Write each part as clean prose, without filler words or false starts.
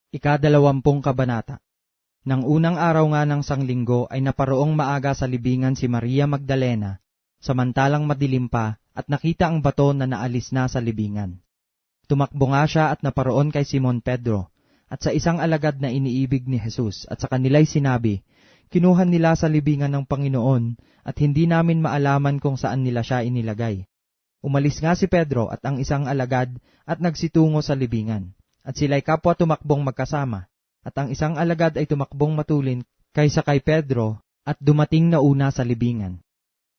Ika-20 kabanata. Nang unang araw nga ng sanglinggo ay naparoong maaga sa libingan si Maria Magdalena, samantalang madilim pa, at nakita ang bato na naalis na sa libingan. Tumakbo nga siya at naparoon kay Simon Pedro, at sa isang alagad na iniibig ni Jesus, at sa kanila'y sinabi, "Kinuhan nila sa libingan ng Panginoon, at hindi namin maalaman kung saan nila siya inilagay." Umalis nga si Pedro at ang isang alagad at nagsitungo sa libingan. At sila'y kapwa tumakbong magkasama, at ang isang alagad ay tumakbong matulin kaysa kay Pedro, at dumating na una sa libingan.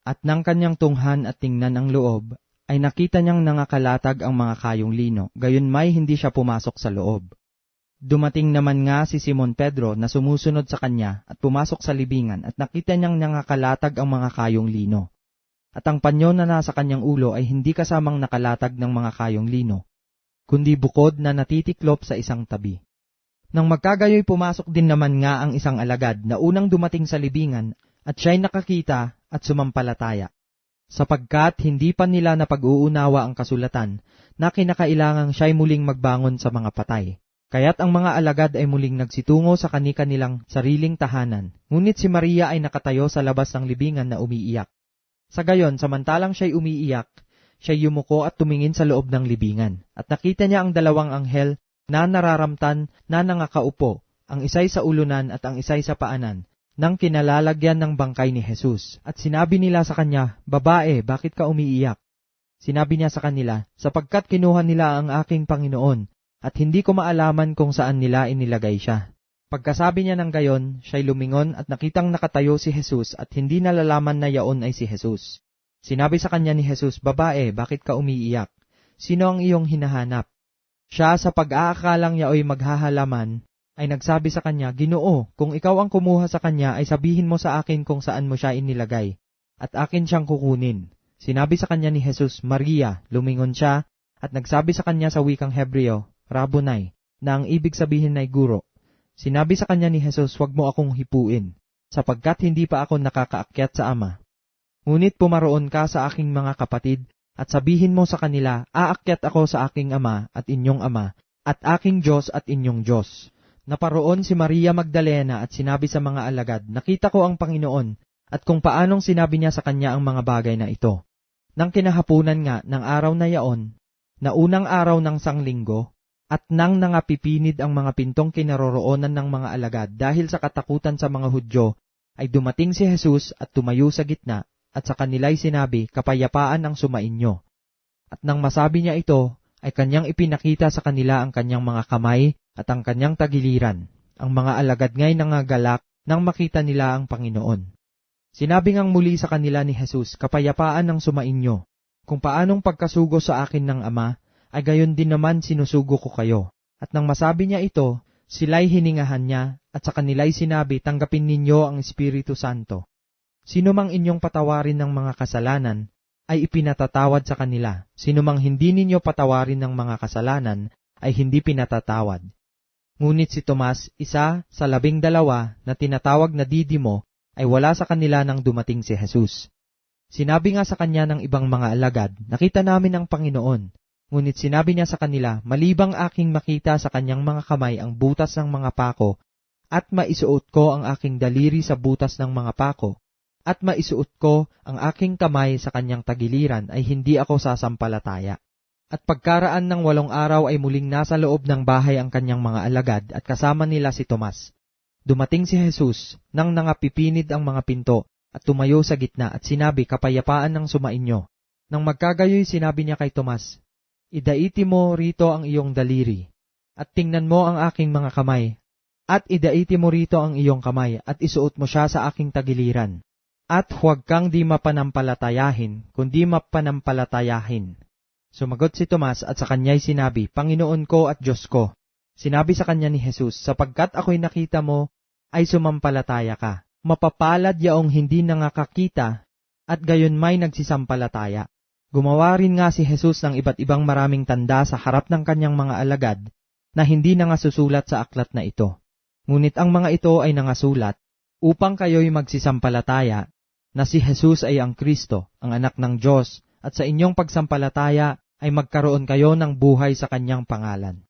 At nang kanyang tunghan at tingnan ang loob, ay nakita niyang nangakalatag ang mga kayong lino, gayon may hindi siya pumasok sa loob. Dumating naman nga si Simon Pedro na sumusunod sa kanya at pumasok sa libingan at nakita niyang nangakalatag ang mga kayong lino. At ang panyo na nasa kanyang ulo ay hindi kasamang nakalatag ng mga kayong lino, kundi bukod na natitiklop sa isang tabi. Nang magkagayoy pumasok din naman nga ang isang alagad na unang dumating sa libingan at siya'y nakakita at sumampalataya. Sapagkat hindi pa nila napag-uunawa ang kasulatan na kinakailangang siya'y muling magbangon sa mga patay. Kaya't ang mga alagad ay muling nagsitungo sa kani-kanilang sariling tahanan, ngunit si Maria ay nakatayo sa labas ng libingan na umiiyak. Sa gayon, samantalang siya'y umiiyak, siya'y yumuko at tumingin sa loob ng libingan, at nakita niya ang dalawang anghel na nararamtan na nangakaupo, ang isa'y sa ulunan at ang isa'y sa paanan, nang kinalalagyan ng bangkay ni Jesus. At sinabi nila sa kanya, "Babae, bakit ka umiiyak?" Sinabi niya sa kanila, "Sapagkat kinuha nila ang aking Panginoon, at hindi ko maalaman kung saan nila inilagay siya." Pagkasabi niya ng gayon, siya'y lumingon at nakitang nakatayo si Jesus at hindi nalalaman na yaon ay si Jesus. Sinabi sa kanya ni Jesus, "Babae, bakit ka umiiyak? Sino ang iyong hinahanap?" Siya sa pag-aakalang niya ay maghahalaman, ay nagsabi sa kanya, "Ginoo, kung ikaw ang kumuha sa kanya, ay sabihin mo sa akin kung saan mo siya inilagay, at akin siyang kukunin." Sinabi sa kanya ni Jesus, "Maria." Lumingon siya, at nagsabi sa kanya sa wikang Hebreo, "Rabboni," na ang ibig sabihin ay guro. Sinabi sa kanya ni Jesus, "Huwag mo akong hipuin, sapagkat hindi pa ako nakakaakyat sa Ama. Ngunit pumaroon ka sa aking mga kapatid, at sabihin mo sa kanila, aakyat ako sa aking Ama at inyong Ama, at aking Diyos at inyong Diyos." Naparoon si Maria Magdalena at sinabi sa mga alagad, "Nakita ko ang Panginoon," at kung paanong sinabi niya sa kanya ang mga bagay na ito. Nang kinahapunan nga ng araw na yaon, na unang araw ng sanglinggo, at nang nangapipinid ang mga pintong kinaroroonan ng mga alagad dahil sa katakutan sa mga Hudyo, ay dumating si Jesus at tumayo sa gitna, at sa kanila'y sinabi, "Kapayapaan ang sumainyo." At nang masabi niya ito, ay kanyang ipinakita sa kanila ang kanyang mga kamay at ang kanyang tagiliran. Ang mga alagad nga'y nangagalak nang makita nila ang Panginoon. Sinabi ngang muli sa kanila ni Jesus, "Kapayapaan ang sumainyo. Kung paanong pagkasugo sa akin ng Ama, ay gayon din naman sinusugo ko kayo." At nang masabi niya ito, sila'y hiningahan niya, at sa kanila'y sinabi, "Tanggapin ninyo ang Espiritu Santo. Sino mang inyong patawarin ng mga kasalanan, ay ipinatatawad sa kanila. Sino mang hindi ninyo patawarin ng mga kasalanan, ay hindi pinatatawad." Ngunit si Tomas, isa sa 12 na tinatawag na Didimo, ay wala sa kanila nang dumating si Jesus. Sinabi nga sa kanya ng ibang mga alagad, "Nakita namin ang Panginoon." Ngunit sinabi niya sa kanila, "Malibang aking makita sa kanyang mga kamay ang butas ng mga pako, at maisuot ko ang aking daliri sa butas ng mga pako, at maisuot ko ang aking kamay sa kanyang tagiliran, ay hindi ako sasampalataya." At pagkaraan ng 8 araw ay muling nasa loob ng bahay ang kanyang mga alagad at kasama nila si Tomas. Dumating si Jesus nang nangapipinid ang mga pinto at tumayo sa gitna at sinabi, "Kapayapaan ang sumainyo." Nang magkagayoy sinabi niya kay Tomas, "Idaiti mo rito ang iyong daliri, at tingnan mo ang aking mga kamay, at idaiti mo rito ang iyong kamay, at isuot mo siya sa aking tagiliran. At huwag kang di mapanampalatayahin, kundi mapanampalatayahin." Sumagot si Tomas at sa kanya'y sinabi, "Panginoon ko at Diyos ko." Sinabi sa kanya ni Jesus, "Sapagkat ako'y nakita mo, ay sumampalataya ka. Mapapalad yaong hindi nangakakita, at gayon may nagsisampalataya." Gumawa rin nga si Jesus ng iba't ibang maraming tanda sa harap ng kanyang mga alagad, na hindi nangasusulat sa aklat na ito. Ngunit ang mga ito ay nangasulat, upang kayo'y magsisampalataya, na si Jesus ay ang Kristo, ang anak ng Diyos, at sa inyong pagsampalataya ay magkaroon kayo ng buhay sa kanyang pangalan.